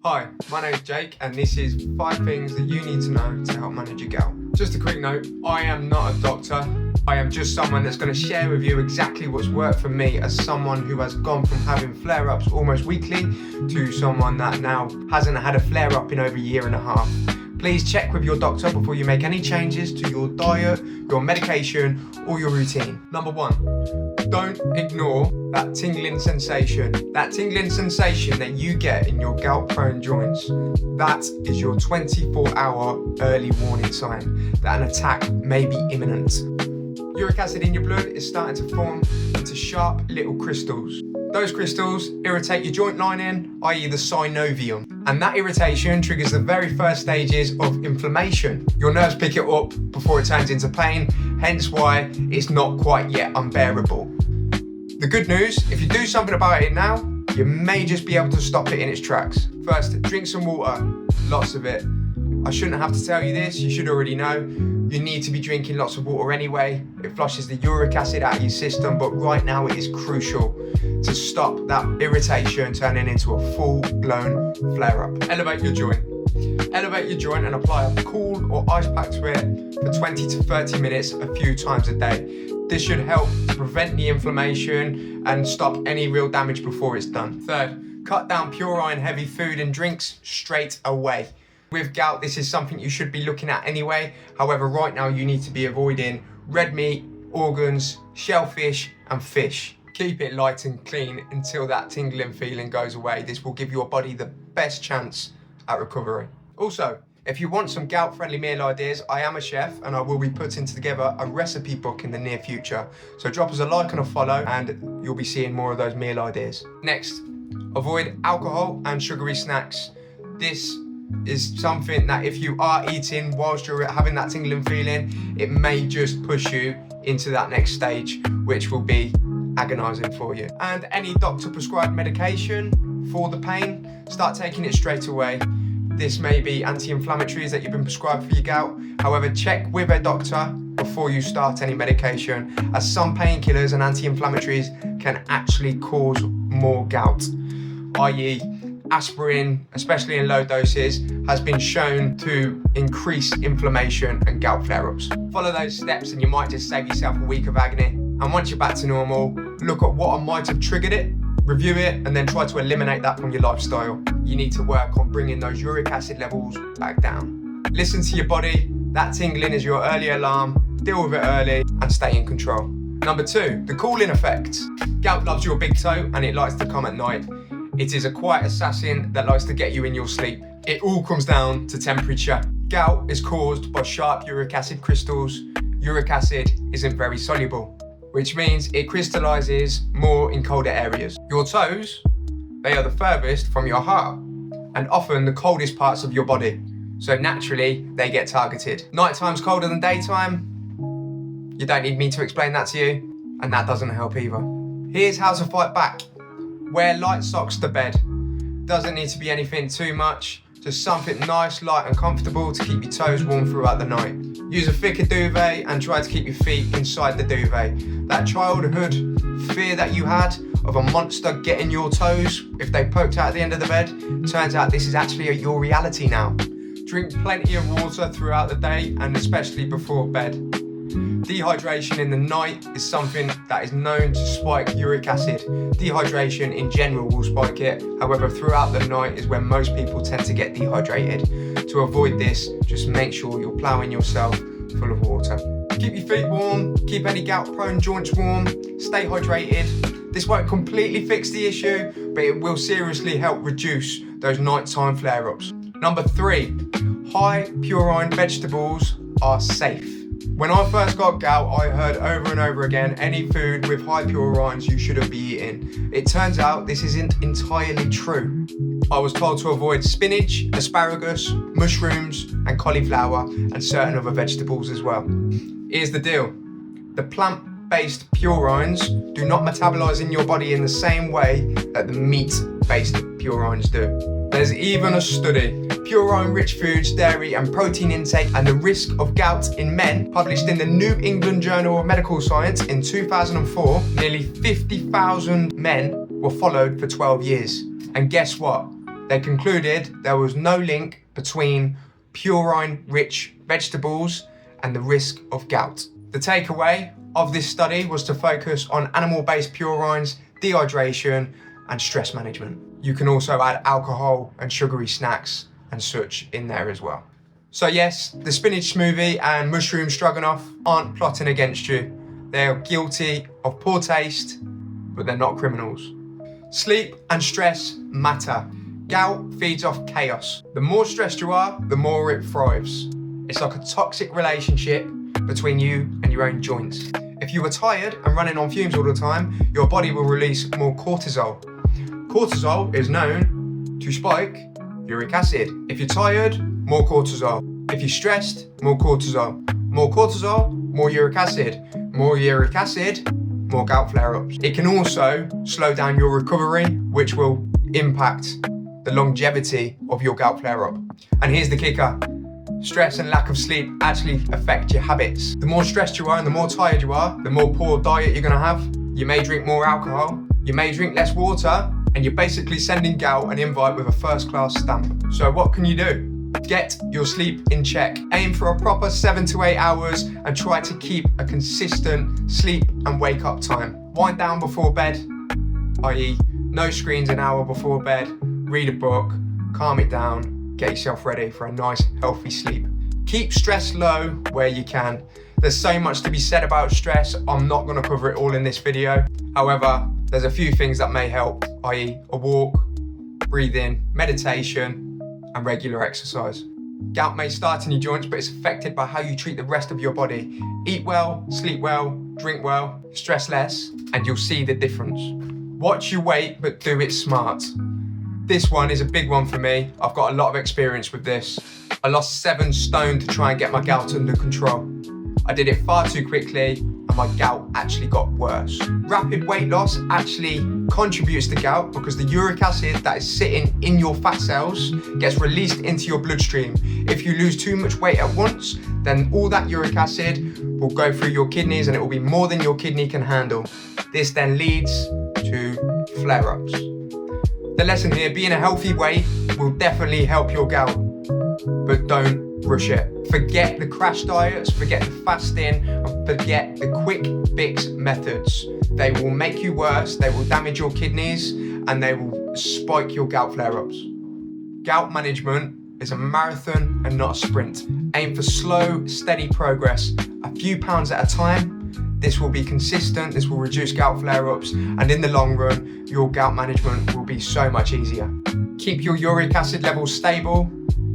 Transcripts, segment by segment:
Hi, my name's Jake and this is 5 things that you need to know to help manage your gout. Just a quick note, I am not a doctor. I am just someone that's going to share with you exactly what's worked for me as someone who has gone from having flare-ups almost weekly to someone that now hasn't had a flare-up in over a year and a half. Please check with your doctor before you make any changes to your diet, your medication or your routine. Number 1, don't ignore that tingling sensation. That tingling sensation that you get in your gout-prone joints. That is your 24-hour early warning sign that an attack may be imminent. Uric acid in your blood is starting to form into sharp little crystals. Those crystals irritate your joint lining, i.e. the synovium. And that irritation triggers the very first stages of inflammation. Your nerves pick it up before it turns into pain, hence why it's not quite yet unbearable. The good news, if you do something about it now, you may just be able to stop it in its tracks. First, drink some water, lots of it. I shouldn't have to tell you this, you should already know. You need to be drinking lots of water anyway. It flushes the uric acid out of your system, but right now it is crucial to stop that irritation turning into a full-blown flare-up. Elevate your joint. Elevate your joint and apply a cool or ice pack to it for 20 to 30 minutes a few times a day. This should help prevent the inflammation and stop any real damage before it's done. Third, cut down purine heavy food and drinks straight away. With gout, this is something you should be looking at anyway. However, right now you need to be avoiding red meat, organs, shellfish and fish. Keep it light and clean until that tingling feeling goes away. This will give your body the best chance at recovery. Also, if you want some gout-friendly meal ideas, I am a chef and I will be putting together a recipe book in the near future. So drop us a like and a follow and you'll be seeing more of those meal ideas. Next, avoid alcohol and sugary snacks. This is something that if you are eating whilst you're having that tingling feeling, it may just push you into that next stage, which will be agonizing for you. And any doctor prescribed medication for the pain, start taking it straight away. This may be anti-inflammatories that you've been prescribed for your gout. However, check with a doctor before you start any medication, as some painkillers and anti-inflammatories can actually cause more gout, i.e. aspirin, especially in low doses, has been shown to increase inflammation and gout flare-ups. Follow those steps and you might just save yourself a week of agony. And once you're back to normal, look at what might have triggered it, review it, and then try to eliminate that from your lifestyle. You need to work on bringing those uric acid levels back down. Listen to your body. That tingling is your early alarm. Deal with it early and stay in control. Number 2, the cooling effect. Gout loves your big toe and it likes to come at night. It is a quiet assassin that likes to get you in your sleep. It all comes down to temperature. Gout is caused by sharp uric acid crystals. Uric acid isn't very soluble, which means it crystallizes more in colder areas. Your toes, they are the furthest from your heart and often the coldest parts of your body. So naturally, they get targeted. Nighttime's colder than daytime. You don't need me to explain that to you, and that doesn't help either. Here's how to fight back. Wear light socks to bed. Doesn't need to be anything too much, just something nice, light and comfortable to keep your toes warm throughout the night. Use a thicker duvet and try to keep your feet inside the duvet. That childhood fear that you had of a monster getting your toes if they poked out at the end of the bed, turns out this is actually your reality now. Drink plenty of water throughout the day and especially before bed. Dehydration in the night is something that is known to spike uric acid. Dehydration in general will spike it. However, throughout the night is when most people tend to get dehydrated. To avoid this, just make sure you're ploughing yourself full of water. Keep your feet warm, keep any gout-prone joints warm, stay hydrated. This won't completely fix the issue, but it will seriously help reduce those nighttime flare-ups. Number 3, high purine vegetables are safe. When I first got gout, I heard over and over again, any food with high purines you shouldn't be eating. It turns out this isn't entirely true. I was told to avoid spinach, asparagus, mushrooms and cauliflower and certain other vegetables as well. Here's the deal. The plant-based purines do not metabolize in your body in the same way that the meat-based purines do. There's even a study, Purine-Rich foods, dairy and protein intake and the risk of gout in men, published in the New England Journal of Medical Science in 2004. Nearly 50,000 men were followed for 12 years. And guess what? They concluded there was no link between purine-rich vegetables and the risk of gout. The takeaway of this study was to focus on animal-based purines, dehydration, and stress management. You can also add alcohol and sugary snacks and such in there as well. So yes, the spinach smoothie and mushroom stroganoff aren't plotting against you. They are guilty of poor taste, but they're not criminals. Sleep and stress matter. Gout feeds off chaos. The more stressed you are, the more it thrives. It's like a toxic relationship between you and your own joints. If you are tired and running on fumes all the time, your body will release more cortisol. Cortisol is known to spike uric acid. If you're tired, more cortisol. If you're stressed, more cortisol. More cortisol, more uric acid. More uric acid, more gout flare-ups. It can also slow down your recovery, which will impact the longevity of your gout flare-up. And here's the kicker. Stress and lack of sleep actually affect your habits. The more stressed you are and the more tired you are, the more poor diet you're gonna have. You may drink more alcohol, you may drink less water, and you're basically sending gout an invite with a first-class stamp. So what can you do? Get your sleep in check. Aim for a proper 7 to 8 hours and try to keep a consistent sleep and wake up time. Wind down before bed, i.e. no screens an hour before bed, read a book, calm it down, get yourself ready for a nice healthy sleep. Keep stress low where you can. There's so much to be said about stress, I'm not gonna cover it all in this video. However, there's a few things that may help, i.e. a walk, breathing, meditation, and regular exercise. Gout may start in your joints, but it's affected by how you treat the rest of your body. Eat well, sleep well, drink well, stress less, and you'll see the difference. Watch your weight, but do it smart. This one is a big one for me. I've got a lot of experience with this. I lost 7 stone to try and get my gout under control. I did it far too quickly and my gout actually got worse. Rapid weight loss actually contributes to gout because the uric acid that is sitting in your fat cells gets released into your bloodstream. If you lose too much weight at once, then all that uric acid will go through your kidneys and it will be more than your kidney can handle. This then leads to flare-ups. The lesson here, being a healthy weight will definitely help your gout, but don't rush it. Forget the crash diets, forget the fasting, and forget the quick fix methods. They will make you worse, they will damage your kidneys, and they will spike your gout flare-ups. Gout management is a marathon and not a sprint. Aim for slow, steady progress, a few pounds at a time. This will be consistent, this will reduce gout flare-ups, and in the long run, your gout management will be so much easier. Keep your uric acid levels stable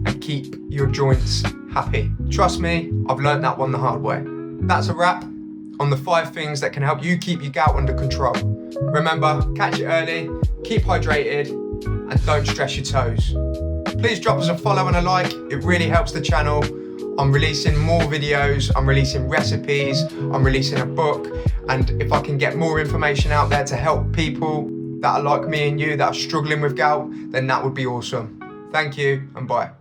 and keep your joints happy. Trust me, I've learned that one the hard way. That's a wrap on the 5 things that can help you keep your gout under control. Remember, catch it early, keep hydrated, and don't stress your toes. Please drop us a follow and a like, it really helps the channel. I'm releasing more videos, I'm releasing recipes, I'm releasing a book, and if I can get more information out there to help people that are like me and you that are struggling with gout, then that would be awesome. Thank you and bye.